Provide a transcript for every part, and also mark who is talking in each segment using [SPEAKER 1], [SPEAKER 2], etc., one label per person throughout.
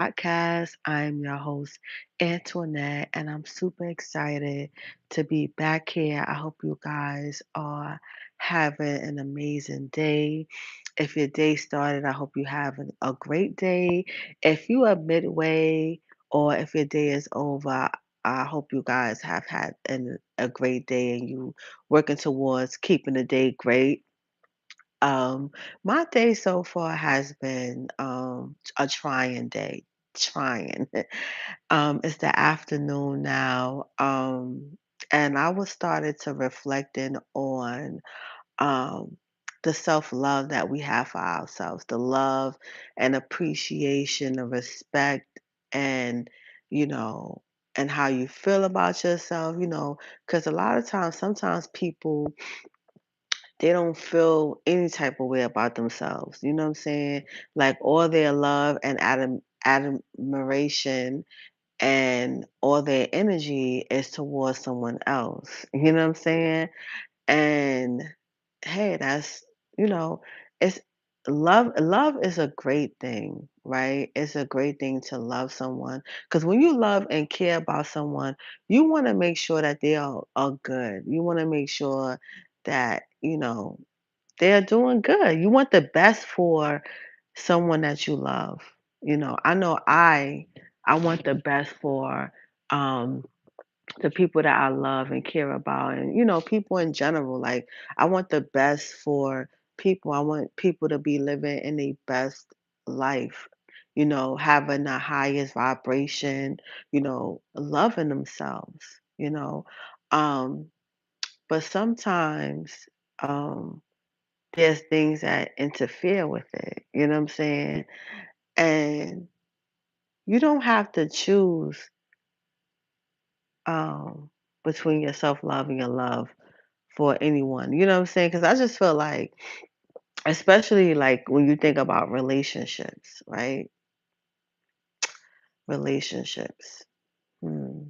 [SPEAKER 1] podcast. I'm your host, Antoinette, and I'm super excited to be back here. I hope you guys are having an amazing day. If your day started, I hope you have a great day. If you are midway or if your day is over, I hope you guys have had a great day and you working towards keeping the day great. Um, my day so far has been a trying day. Trying. It's the afternoon now. And I was started to reflecting on um the self-love that we have for ourselves, the love and appreciation, the respect and you know, and how you feel about yourself, because a lot of times sometimes people they don't feel any type of way about themselves. You know what I'm saying? Like all their love and admiration and all their energy is towards someone else. You know what I'm saying? And hey, that's you know, it's love is a great thing, right? It's a great thing to love someone because when you love and care about someone, you want to make sure that are good. You want to make sure that, they're doing good. You want the best for someone that you love. I know I want the best for um the people that I love and care about and people in general. Like I want the best for people. I want people to be living in their best life, having the highest vibration, loving themselves, Um but sometimes there's things that interfere with it, you know what I'm saying? And you don't have to choose um between your self-love and your love for anyone. You know what I'm saying? Cuz I just feel like especially like when you think about relationships, right? Relationships. Hmm.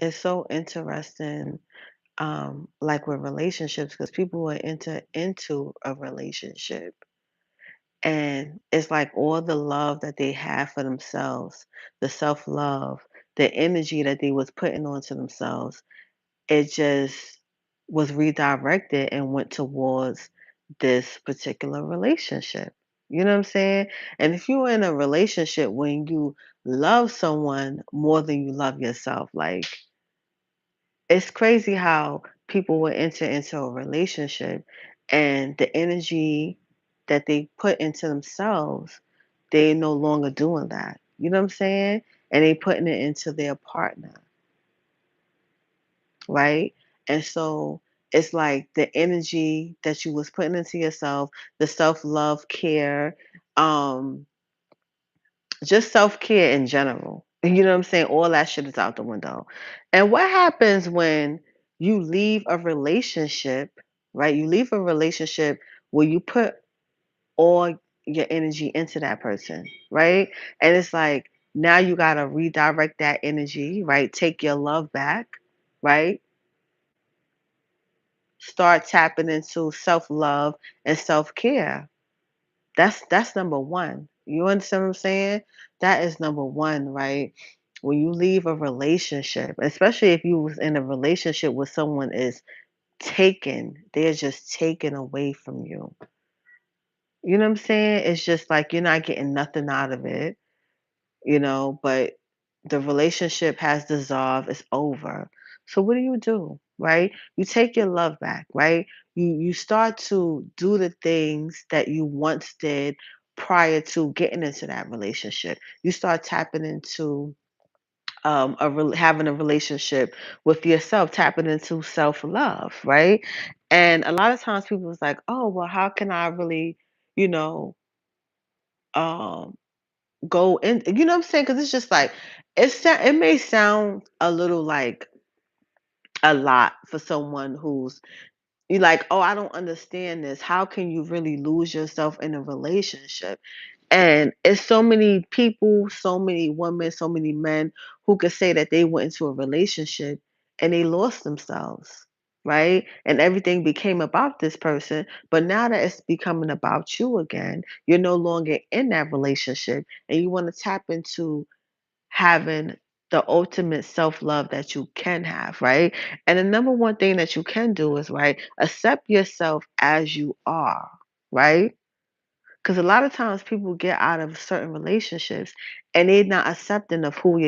[SPEAKER 1] It's so interesting like with relationships because people will enter into a relationship and it's like all the love that they have for themselves, the self-love, the energy that they was putting onto themselves, it just was redirected and went towards this particular relationship. You know what I'm saying? And if you're in a relationship when you love someone more than you love yourself, like it's crazy how people will enter into a relationship and the energy that they put into themselves, they no longer doing that. You know what I'm saying? And they putting it into their partner, right? And so it's like the energy that you was putting into yourself, the self-love care, um, just self-care in general. You know what I'm saying? All that shit is out the window. And what happens when you leave a relationship, right? You leave a relationship where you put all your energy into that person, right? And it's like now you got to redirect that energy, right? Take your love back, right? Start tapping into self-love and self-care. That's number 1. You understand what I'm saying? That is number 1, right? When you leave a relationship, especially if you was in a relationship where someone is they're just taken away from you. You know what I'm saying? It's just like you're not getting nothing out of it, but the relationship has dissolved, it's over. So what do? Right? You take your love back, right? You start to do the things that you once did prior to getting into that relationship. You start tapping into having a relationship with yourself, tapping into self-love, right? And a lot of times people was like, "Oh, well, how can I really, you know, um go in," you know what I'm saying? Because it's just like it may sound a little like a lot for someone who's you like, "Oh, I don't understand this. How can you really lose yourself in a relationship?" And it's so many people, so many women, so many men who could say that they went into a relationship and they lost themselves. right? And everything became about this person. But now that it's becoming about you again, you're no longer in that relationship and you want to tap into having the ultimate self-love that you can have, right? And the number one thing that you can do is, right, accept yourself as you are, right? Because a lot of times people get out of certain relationships and they're not accepting of who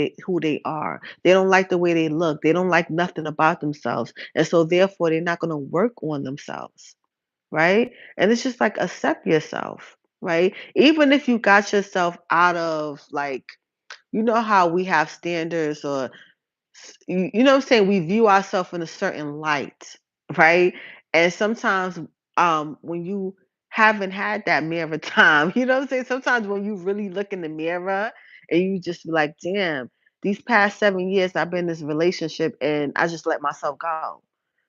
[SPEAKER 1] they are. They don't like the way they look. They don't like nothing about themselves. And so therefore they're not going to work on themselves, right? And it's just like accept yourself, right? Even if you got yourself out of like, you know how we have standards or you know what I'm saying, we view ourselves in a certain light, right? And sometimes when you haven't had that mirror time, you know what I'm saying? Sometimes when you really look in the mirror and you just be like, damn, these past 7 years I've been in this relationship and I just let myself go.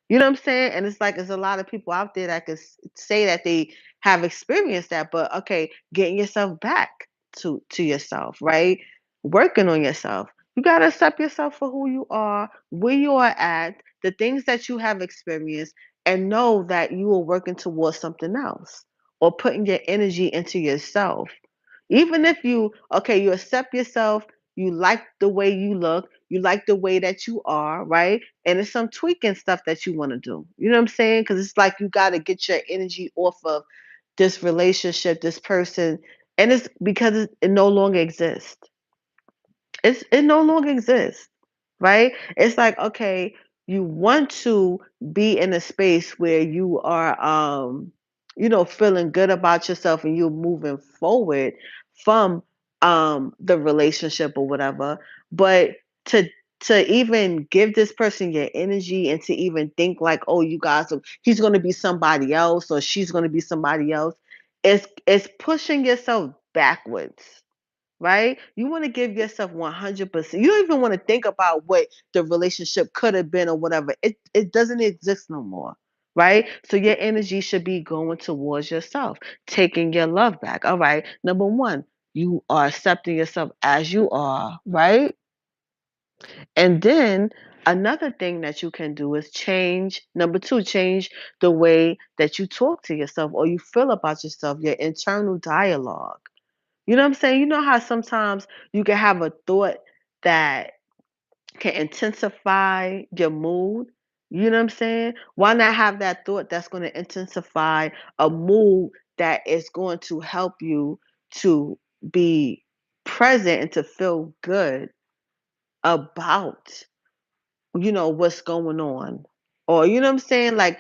[SPEAKER 1] You know what I'm saying? And it's like there's a lot of people out there that could say that they have experienced that, but okay, getting yourself back to yourself, right? Working on yourself. You gotta accept yourself for who you are, where you are at, the things that you have experienced, and know that you are working towards something else or putting your energy into yourself. Even if you okay, you accept yourself, you like the way you look, you like the way that you are, right? And it's some tweaking stuff that you want to do. You know what I'm saying? Because it's like you got to get your energy off of this relationship, this person, and it's because it no longer exists. It no longer exists, right? It's like, okay, you want to be in a space where you are feeling good about yourself and you're moving forward from the relationship or whatever. But to to even give this person your energy and to even think like, oh, he's gonna be somebody else or she's gonna be somebody else, it's pushing yourself backwards, right? You want to give yourself 100%. You don't even want to think about what the relationship could have been or whatever. It doesn't exist no more, right? So your energy should be going towards yourself, taking your love back. All right. Number one, you are accepting yourself as you are, right? And then another thing that you can do is change. Number two, change the way that you talk to yourself or you feel about yourself, your internal dialogue. You know what I'm saying? You know how sometimes you can have a thought that can intensify your mood? You know what I'm saying? Why not have that thought that's going to intensify a mood that is going to help you to be present and to feel good about, what's going on? Or, you know what I'm saying? Like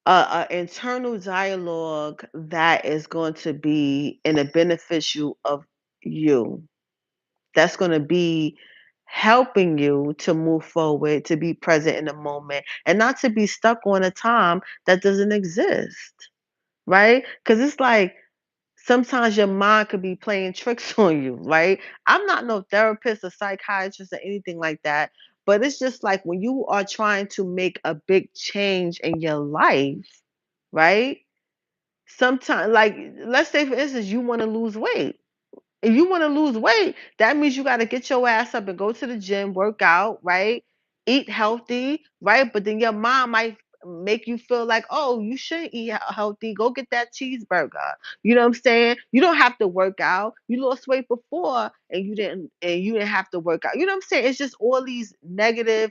[SPEAKER 1] a internal dialogue that is going to be in the beneficial of you, that's going to be helping you to move forward, to be present in the moment, and not to be stuck on a time that doesn't exist, right? Because it's like sometimes your mind could be playing tricks on you, right? I'm not no therapist or psychiatrist or anything like that, but it's just like when you are trying to make a big change in your life, right? Sometimes, like, let's say for instance, you want to lose weight. If you want to lose weight, that means you got to get your ass up and go to the gym, work out, right? Eat healthy, right? But then your mom might make you feel like, oh, you shouldn't eat healthy. Go get that cheeseburger. You know what I'm saying? You don't have to work out. You lost weight before and you didn't have to work out. You know what I'm saying? It's just all these negative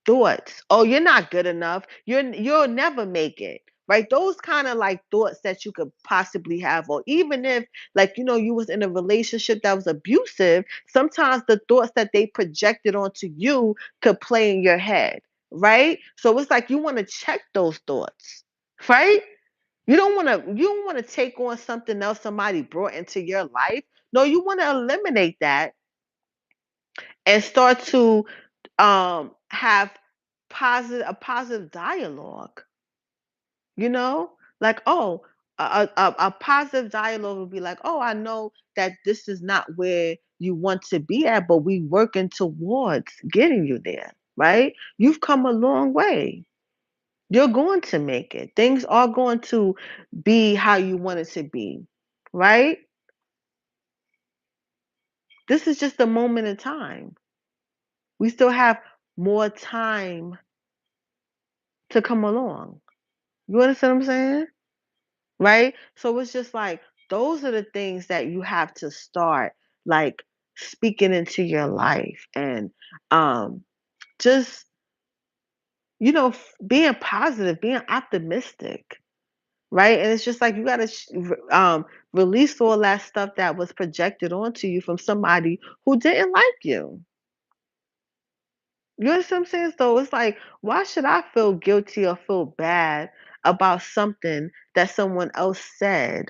[SPEAKER 1] thoughts. Oh, you're not good enough. You'll never make it. Right? Those kind of like thoughts that you could possibly have, or even if like you was in a relationship that was abusive, sometimes the thoughts that they projected onto you could play in your head, right? So it's like you want to check those thoughts, right? You don't want to take on something else somebody brought into your life. No, you want to eliminate that and start to have positive dialogue, you know? Like, oh, a positive dialogue would be like, oh, I know that this is not where you want to be at, but we working towards getting you there, right? You've come a long way. You're going to make it. Things are going to be how you want it to be, right? This is just a moment in time. We still have more time to come along. You understand what I'm saying? Right? So it's just like those are the things that you have to start like speaking into your life and um just being positive, being optimistic, right? And it's just like you got to release all that stuff that was projected onto you from somebody who didn't like you. You understand what I'm saying? So it's like, why should I feel guilty or feel bad about something that someone else said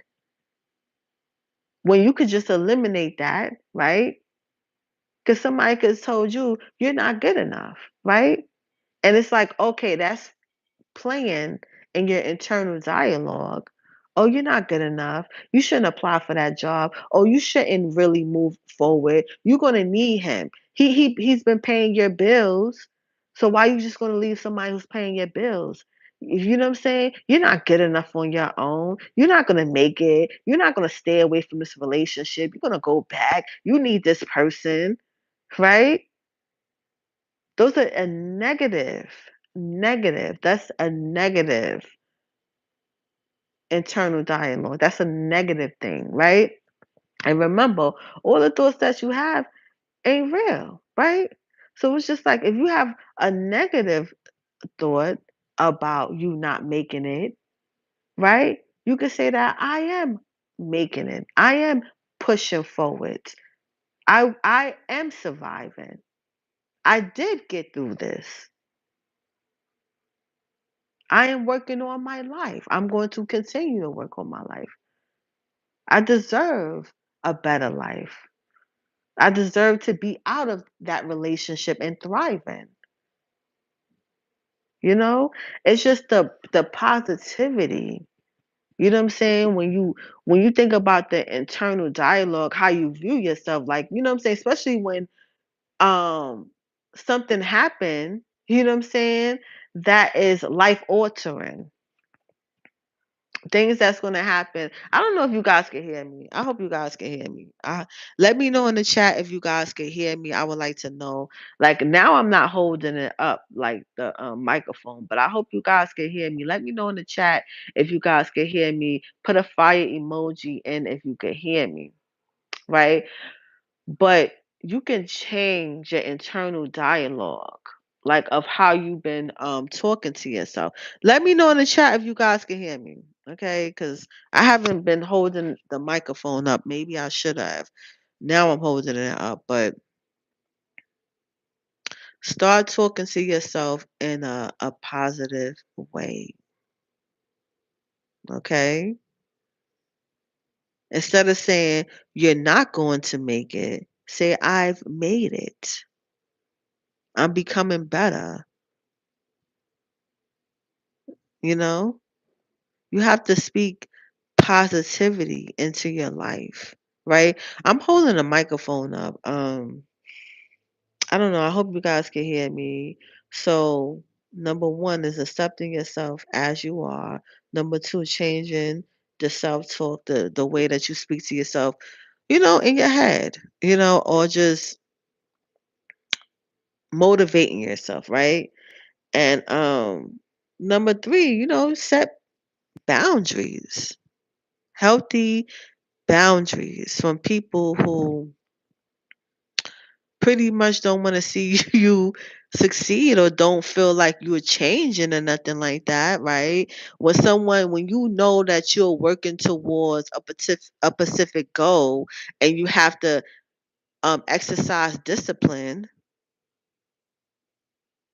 [SPEAKER 1] when you could just eliminate that, right? Because somebody could have told you you're not good enough, right? And it's like, okay, that's playing in your internal dialogue. Oh, you're not good enough. You shouldn't apply for that job. Oh, you shouldn't really move forward. You're gonna need him. He's been paying your bills. So why you just gonna leave somebody who's paying your bills? You know what I'm saying? You're not good enough on your own. You're not gonna make it. You're not gonna stay away from this relationship. You're gonna go back. You need this person, right? Those are a negative. Negative. That's a negative internal dialogue. That's a negative thing, right? And remember, all the thoughts that you have ain't real, right? So it's just like if you have a negative thought about you not making it, right? You can say that I am making it. I am pushing forward. I am surviving. I did get through this. I am working on my life. I'm going to continue to work on my life. I deserve a better life. I deserve to be out of that relationship and thriving. You know? It's just the positivity. You know what I'm saying? When you think about the internal dialogue, how you view yourself, like, you know what I'm saying, especially when um something happened, you know what I'm saying, that is life altering. Things that's gonna happen. I don't know if you guys can hear me. I hope you guys can hear me. Let me know in the chat if you guys can hear me. I would like to know. Like now, I'm not holding it up like the microphone, but I hope you guys can hear me. Let me know in the chat if you guys can hear me. Put a fire emoji in if you can hear me. Right? But you can change your internal dialogue, like of how you've been talking to yourself. Let me know in the chat if you guys can hear me. Okay, because I haven't been holding the microphone up. Maybe I should have. Now I'm holding it up, but start talking to yourself in a positive way. Okay. Instead of saying you're not going to make it, say I've made it. I'm becoming better. You know? You have to speak positivity into your life, right? I'm holding a microphone up. I don't know. I hope you guys can hear me. So, number one is accepting yourself as you are. Number two, changing the self talk, the way that you speak to yourself, in your head, or just motivating yourself, right? And number three, set boundaries, healthy boundaries from people who pretty much don't want to see you succeed or don't feel like you're changing or nothing like that, right? When you know that you're working towards a specific goal and you have to exercise discipline,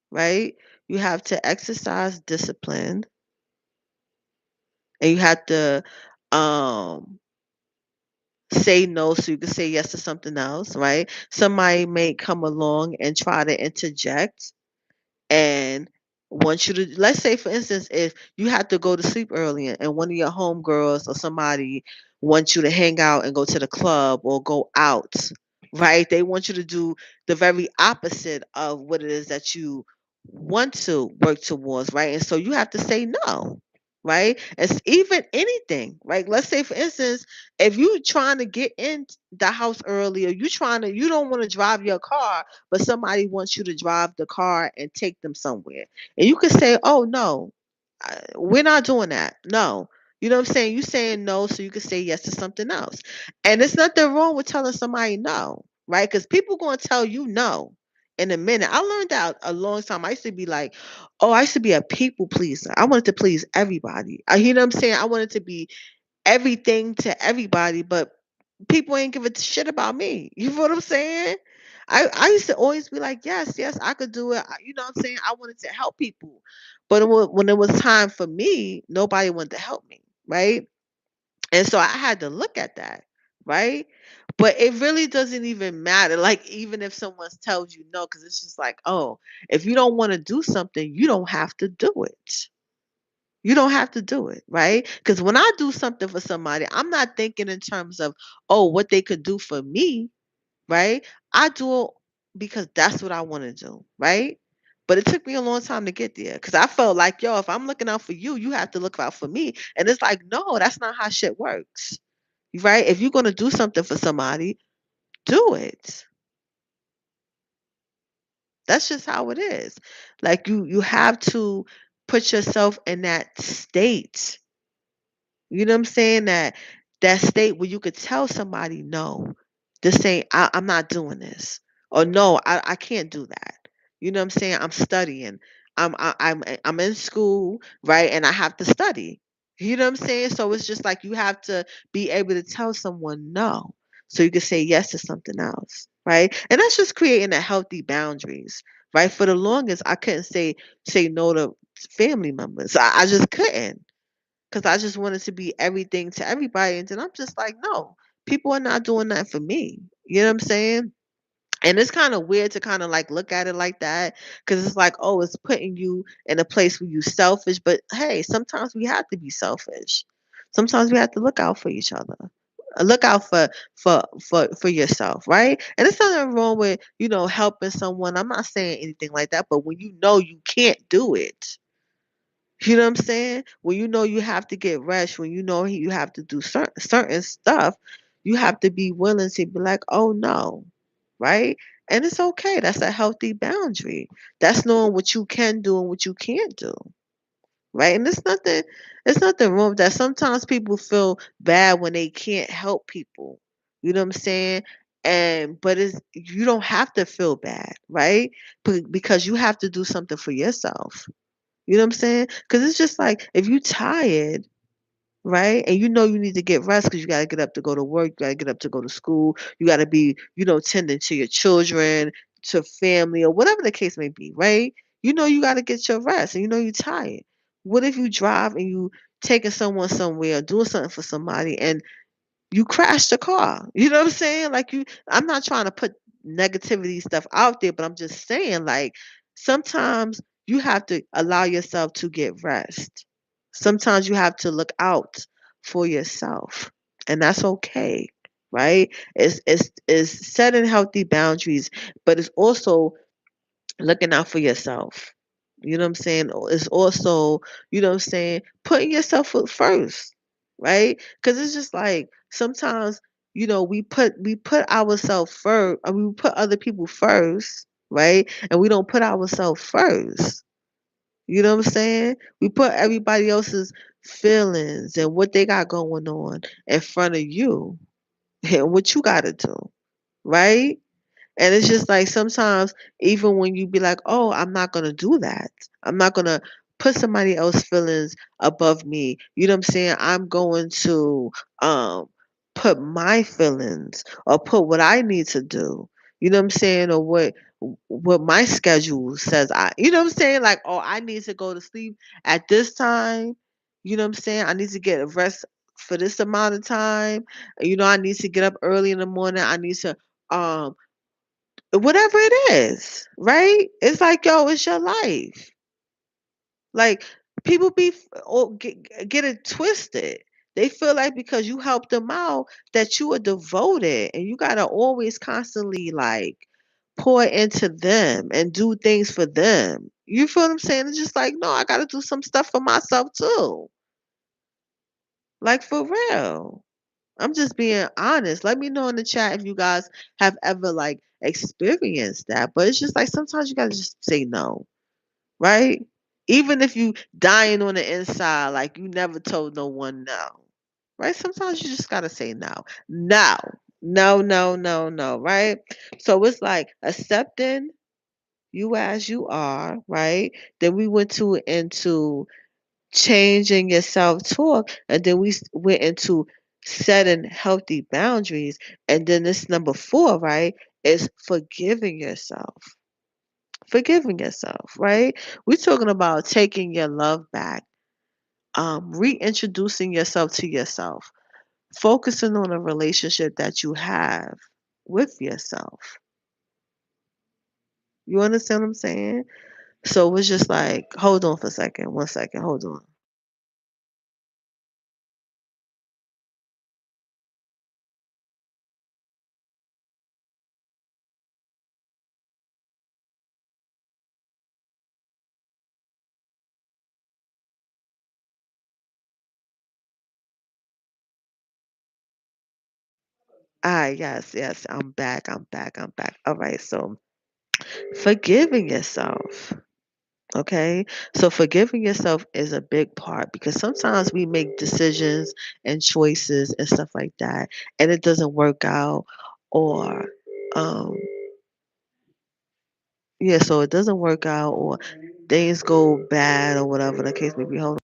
[SPEAKER 1] right? You have to exercise discipline and you have to um say no so you can say yes to something else, right? Somebody may come along and try to interject and want you to, let's say for instance, if you have to go to sleep early and one of your homegirls or somebody wants you to hang out and go to the club or go out, right? They want you to do the very opposite of what it is that you want to work towards, right? And so you have to say no. right? It's even anything, right? Let's say, for instance, if you trying to get in the house early, or you don't want to drive your car, but somebody wants you to drive the car and take them somewhere, and you can say, "Oh no, we're not doing that." No. You know what I'm saying? You saying no so you can say yes to something else. And there's nothing wrong with telling somebody no, right? Because people gonna tell you no in a minute. I learned that a long time. I used to be like, oh, I used to be a people pleaser. I wanted to please everybody. You know what I'm saying? I wanted to be everything to everybody, but people ain't give a shit about me. You know what I'm saying? I used to always be like, yes, yes, I could do it. You know what I'm saying? I wanted to help people. But when it was time for me, nobody wanted to help me, right? And so I had to look at that, right? But it really doesn't even matter. Like, even if someone tells you no, because it's just like, oh, if you don't want to do something, you don't have to do it. You don't have to do it, right? Because when I do something for somebody, I'm not thinking in terms of, oh, what they could do for me, right? I do it because that's what I want to do, right? But it took me a long time to get there because I felt like, yo, if I'm looking out for you, you have to look out for me. And it's like, no, that's not how shit works, right? If you're going to do something for somebody, do it. That's just how it is. Like, you have to put yourself in that state. You know what I'm saying? That state where you could tell somebody, no, this ain't I'm not doing this. Or no, I can't do that. You know what I'm saying? I'm studying. I'm in school, right? And I have to study. You know what I'm saying? So it's just like you have to be able to tell someone no. So you can say yes to something else. Right. And that's just creating a healthy boundaries. Right. For the longest I couldn't say no to family members. I just couldn't. 'Cause I just wanted to be everything to everybody, and then I'm just like, "No, people are not doing that for me." You know what I'm saying? And it's kinda weird to kinda, like, look at it like that, 'cause it's like, "Oh, it's putting you in a place where you selfish," but hey, sometimes we have to be selfish. Sometimes we have to look out for each other. Look out for yourself, right? And there's nothing wrong with, helping someone. I'm not saying anything like that, but when you know you can't do it, you know what I'm saying? When you know you have to get rest, when you know you have to do certain stuff, you have to be willing to be like, "Oh no," right? And it's okay. That's a healthy boundary. That's knowing what you can do and what you can't do, right? And it's nothing wrong with that. Sometimes people feel bad when they can't help people. You know what I'm saying? And but it's you don't have to feel bad, right? Because you have to do something for yourself. You know what I'm saying? Because it's just like if you tired, right? And you know you need to get rest because you gotta get up to go to work, you gotta get up to go to school, you gotta be, tending to your children, to family, or whatever the case may be, right? You know you gotta get your rest and you know you're tired. What if you drive and you taking someone somewhere, doing something for somebody, and you crashed the car? You know what I'm saying? Like I'm not trying to put negativity stuff out there, but I'm just saying, like, sometimes you have to allow yourself to get rest. Sometimes you have to look out for yourself. And that's okay. Right? It's setting healthy boundaries, but it's also looking out for yourself. You know what I'm saying? It's also, what I'm saying, putting yourself first, right? Because it's just like sometimes, we put ourselves first, I mean, we put other people first, right? And we don't put ourselves first. You know what I'm saying? We put everybody else's feelings and what they got going on in front of you and what you got to do, right? And it's just like sometimes even when you be like, "Oh, I'm not gonna do that. I'm not gonna put somebody else's feelings above me." You know what I'm saying? I'm going to um put my feelings or put what I need to do. You know what I'm saying? Or what my schedule says you know what I'm saying? Like, oh, I need to go to sleep at this time. You know what I'm saying? I need to get a rest for this amount of time. I need to get up early in the morning. I need to um whatever it is, right? It's like, yo, it's your life. Like, people or get it twisted. They feel like because you help them out that you are devoted and you gotta always constantly like pour into them and do things for them. You feel what I'm saying? It's just like, no, I gotta do some stuff for myself too. Like for real. I'm just being honest. Let me know in the chat if you guys have ever like experienced that. But it's just like sometimes you gotta just say no, right? Even if you dying on the inside, like you never told no one no. Right? Sometimes you just gotta say no. No. No, no, no, no, right? So it's like accepting you as you are, right? Then we went to into changing your self-talk, and then went into setting healthy boundaries, and then this number 4, right, is forgiving yourself. Forgiving yourself, right? We're talking about taking your love back, reintroducing yourself to yourself, focusing on a relationship that you have with yourself. You understand what I'm saying? So it's just like, hold on for a second, 1 second, hold on. Ah, yes, yes, I'm back, I'm back, I'm back. All right, so forgiving yourself. Okay. So forgiving yourself is a big part because sometimes we make decisions and choices and stuff like that, and it doesn't work out, or, um, yeah, so it doesn't work out, or things go bad, or whatever the case may be. Hold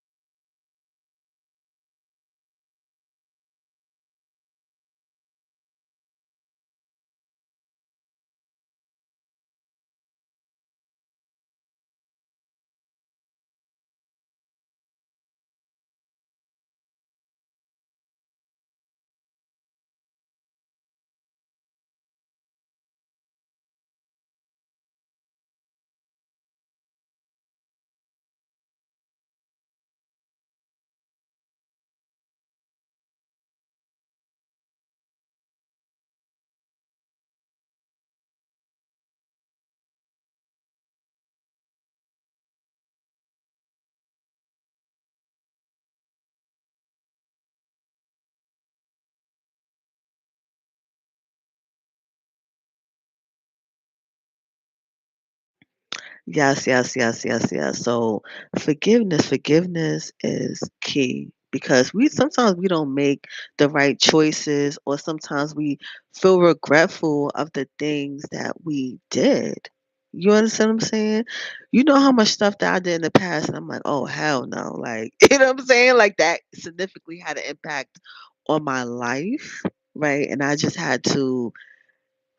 [SPEAKER 1] Yes, yes, yes, yes, yes. So forgiveness is key because we don't make the right choices, or sometimes we feel regretful of the things that we did. You understand what I'm saying? You know how much stuff that I did in the past, and I'm like, oh hell no. Like, you know what I'm saying? Like that significantly had an impact on my life, right? And I just had to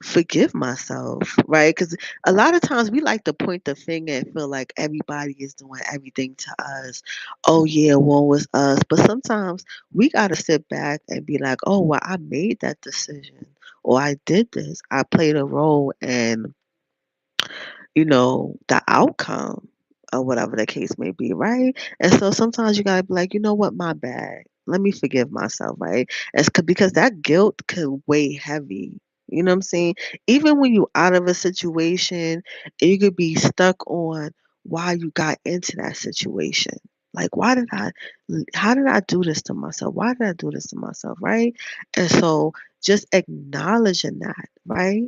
[SPEAKER 1] forgive myself, right? Because a lot of times we like to point the finger and feel like everybody is doing everything to us. Oh yeah, one was us. But sometimes we gotta sit back and be like, oh well, I made that decision, or I did this. I played a role in, the outcome, or whatever the case may be, right? And so sometimes you gotta be like, you know what, my bad. Let me forgive myself, right? Because that guilt can weigh heavy. You know what I'm saying? Even when you out of a situation, and you could be stuck on why you got into that situation. Like, how did I do this to myself? Why did I do this to myself, right? And so just acknowledging that, right?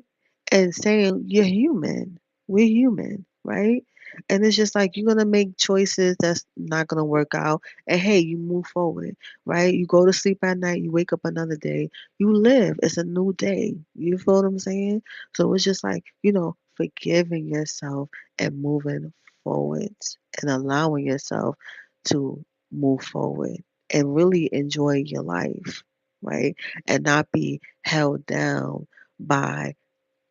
[SPEAKER 1] And saying you're human, we're human, right? And it's just like you're gonna make choices that's not gonna work out. And hey, you move forward, right? You go to sleep at night, you wake up another day, you live. It's a new day. You feel what I'm saying? So it's just like, forgiving yourself and moving forward, and allowing yourself to move forward and really enjoy your life, right? And not be held down by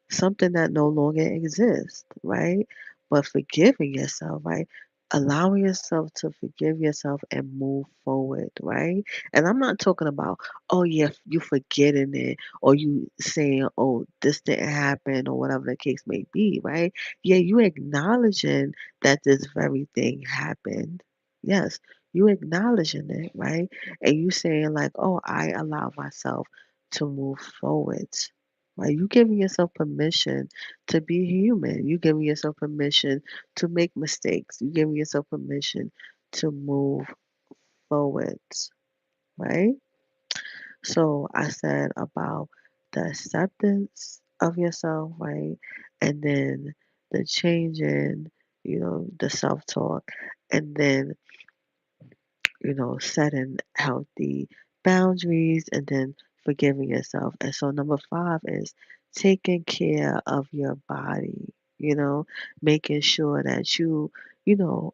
[SPEAKER 1] something that no longer exists, right? But forgiving yourself, right? Allowing yourself to forgive yourself and move forward, right? And I'm not talking about, oh yeah, you forgetting it, or you saying, oh, this didn't happen, or whatever the case may be, right? Yeah, you acknowledging that this very thing happened. Yes, you acknowledging it, right? And you saying like, oh, I allow myself to move forward. Right? You giving yourself permission to be human. You giving yourself permission to make mistakes. You giving yourself permission to move forward. right? So I said about the acceptance of yourself, right? And then the change in, the self talk. And then setting healthy boundaries and then forgiving yourself. And so number five is taking care of your body, making sure that you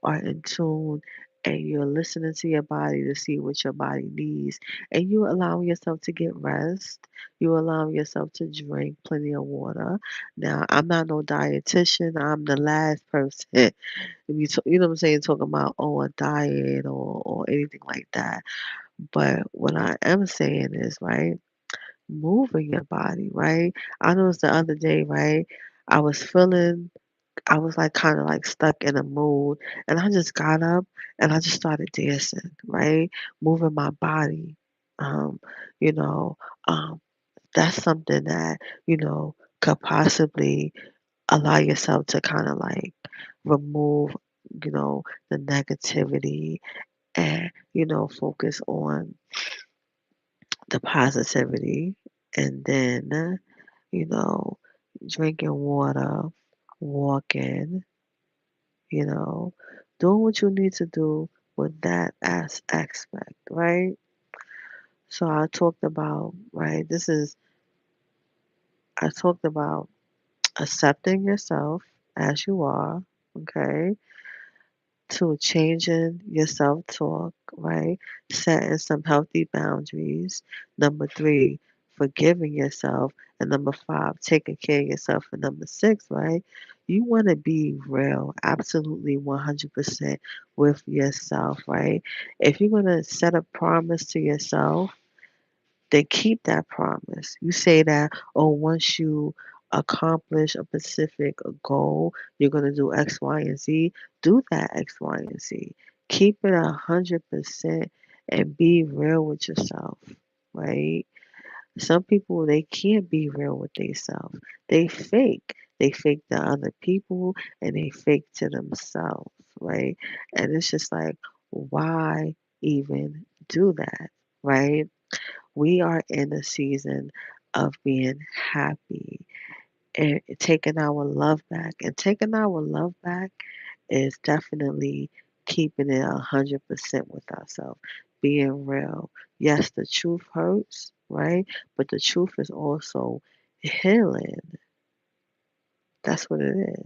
[SPEAKER 1] are in tune and you're listening to your body to see what your body needs. And you allowing yourself to get rest. You allowing yourself to drink plenty of water. Now, I'm not no dietitian. I'm the last person if you know what I'm saying, talking about a diet or anything like that. But what I am saying is, right, moving your body, right? I noticed the other day, right, I was feeling, I was like kind of like stuck in a mood, and I just got up and I just started dancing, right, moving my body. Um, you know, um, that's something that could possibly allow yourself to kind of like remove, the negativity and, focus on the positivity and then, you know, drinking water, walking, you know, doing what you need to do with that as aspect, right? So I talked about accepting yourself as you are, okay? To changing your self talk, right? Setting some healthy boundaries. Number three, forgiving yourself. And number five, taking care of yourself. And number six, right? You want to be real, absolutely 100% with yourself, right? If you're going to set a promise to yourself, then keep that promise. You say that, oh, once you accomplish a specific goal, you're going to do X, Y, and Z. Do that X, Y, and Z. Keep it 100% and be real with yourself, right? Some people, they can't be real with themselves. They fake. They fake to other people and they fake to themselves, right? And it's just like, why even do that, right? We are in a season of being happy and taking our love back. And taking our love back is definitely keeping it 100% with ourselves, being real. Yes, the truth hurts, right? But the truth is also healing. That's what it is,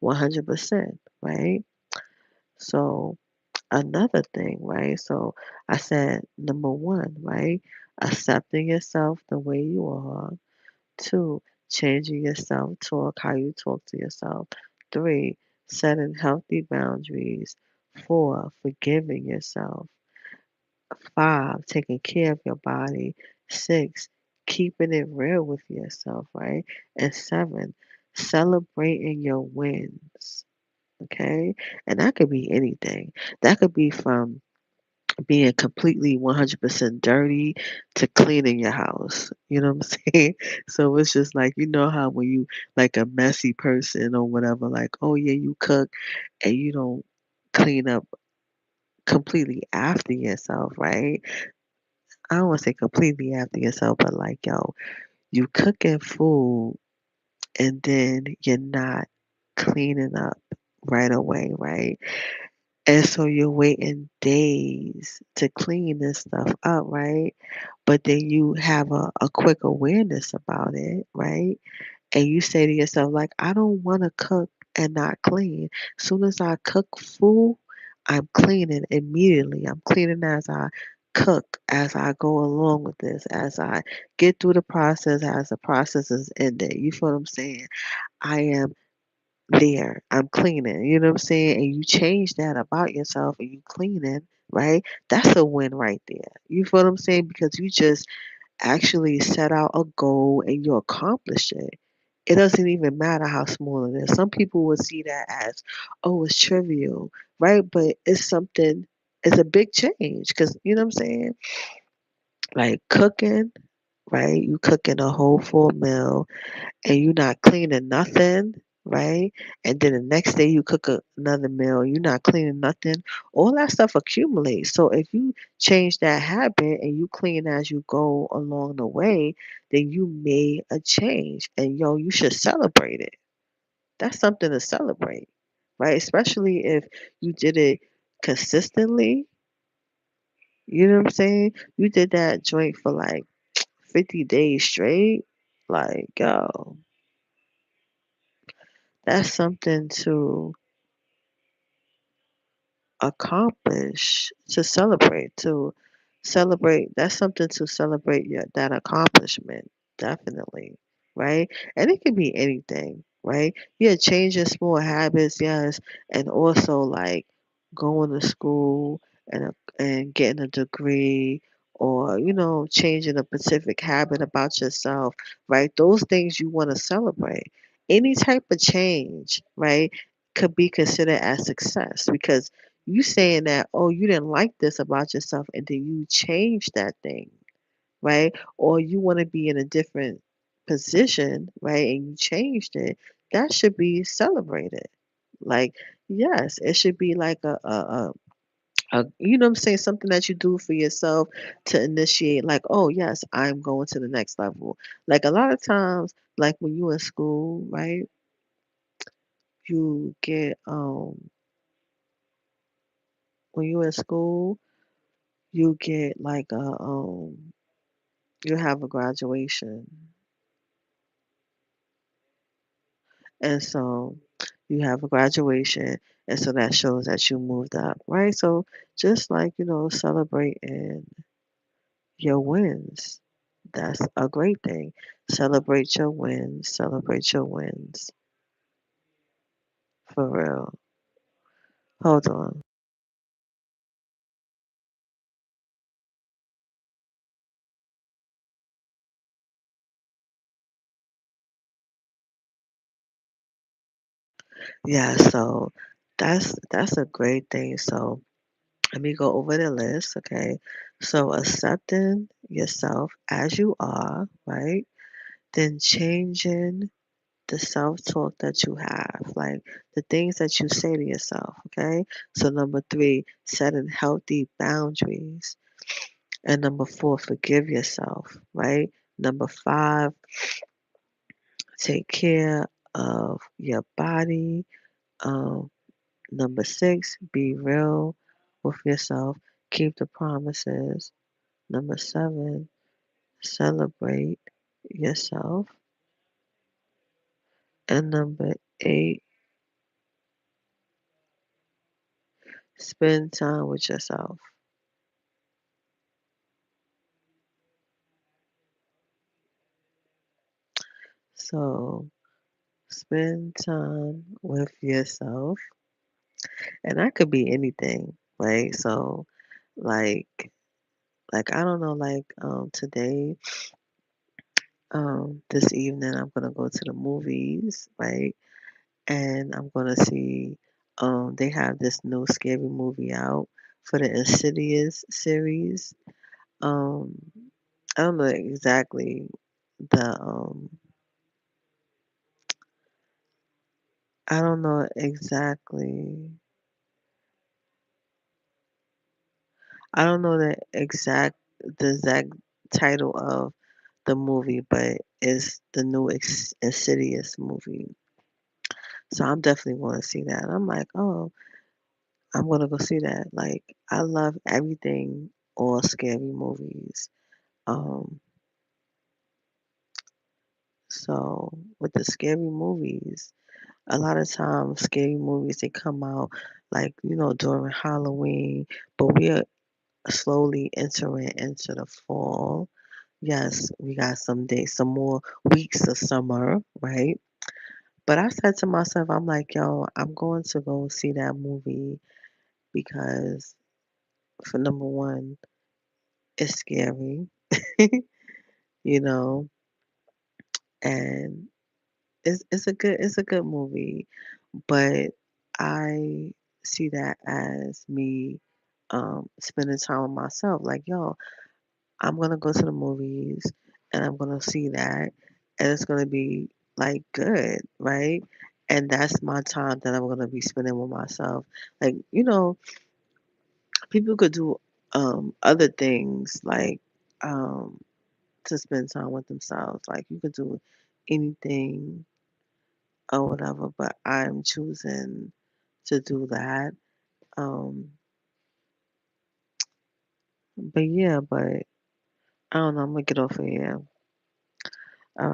[SPEAKER 1] 100%, right? So, another thing, right? So, I said number one, right? Accepting yourself the way you are. Two, changing your self talk, how you talk to yourself. Three, setting healthy boundaries. Four, forgiving yourself. Five, taking care of your body. Six, keeping it real with yourself, right? And seven, celebrating your wins. Okay? And that could be anything. That could be from being completely 100% dirty to cleaning your house. You know what I'm saying? So it's just like, you know how when you like a messy person or whatever, like, oh yeah, you cook and you don't clean up completely after yourself, right? I don't want to say completely after yourself, but like, yo, you cooking food and then you're not cleaning up right away, right? And so you're waiting days to clean this stuff up, right? But then you have a quick awareness about it, right? And you say to yourself, like, I don't want to cook and not clean. Soon as I cook food, I'm cleaning immediately. I'm cleaning as I cook, as I go along with this, as I get through the process, as the process is ended. You feel what I'm saying? I am there. I'm cleaning. You know what I'm saying? And you change that about yourself and you cleaning, right? That's a win right there. You feel what I'm saying? Because you just actually set out a goal and you accomplished it. It doesn't even matter how small it is. Some people would see that as, oh, it's trivial, right? But it's something, it's a big change because, you know what I'm saying? Like cooking, right? You cooking a whole full meal and you not cleaning nothing. right? And then the next day you cook another meal, you're not cleaning nothing. All that stuff accumulates. So if you change that habit and you clean as you go along the way, then you made a change. And yo, you should celebrate it. That's something to celebrate, right? Especially if you did it consistently. You know what I'm saying? You did that joint for like 50 days straight. Like, yo, that's something to accomplish, to celebrate. That's something to celebrate your that accomplishment, definitely, right? And it can be anything, right? Yeah, changing small habits, yes, and also like going to school and getting a degree, or changing a specific habit about yourself, right? Those things you want to celebrate. Any type of change, right, could be considered as success, because you saying that, oh, you didn't like this about yourself and then you changed that thing, right? Or you want to be in a different position, right? And you changed it. That should be celebrated. Like, yes, it should be like what I'm saying, something that you do for yourself to initiate, like, oh, yes, I'm going to the next level. Like a lot of times, like when you in school, right? You get, when you in school, you get like you have a graduation, and so you have a graduation, and so that shows that you moved up, right? So just like celebrating your wins, that's a great thing. Celebrate your wins, celebrate your wins, for real. Hold on. Yeah, so that's a great thing. So let me go over the list, okay? So accepting yourself as you are, right? Then changing the self-talk that you have, like the things that you say to yourself, okay? So number three, setting healthy boundaries. And number four, forgive yourself, right? Number five, take care of your body. Um, Number six, be real with yourself. Keep the promises. Number seven, celebrate yourself. And number eight, spend time with yourself. So spend time with yourself. And that could be anything, right? So like I don't know, like today, this evening I'm gonna go to the movies, right? And I'm gonna see they have this new scary movie out for the Insidious series. Um I don't know exactly the I don't know exactly I don't know the exact title of the movie, but it's the new Insidious movie. So I'm definitely going to see that. I'm like, oh, I'm gonna go see that. Like, I love everything, all scary movies. Um, so with the scary movies, a lot of times scary movies they come out like during Halloween, but we are slowly entering into the fall. Yes, we got some days, some more weeks of summer, right? But I said to myself, I'm like, yo, I'm going to go see that movie because, for number one, it's scary, you know, and it's a good movie. But I see that as me spending time with myself. Like, yo, I'm gonna go to the movies and I'm gonna see that, and it's gonna be like good, right? and that's my time that I'm gonna be spending with myself. Like, people could do other things like um to spend time with themselves. Like you could do anything or whatever, but I'm choosing to do that. Um but yeah, but I don't know, I'm gonna get off of here.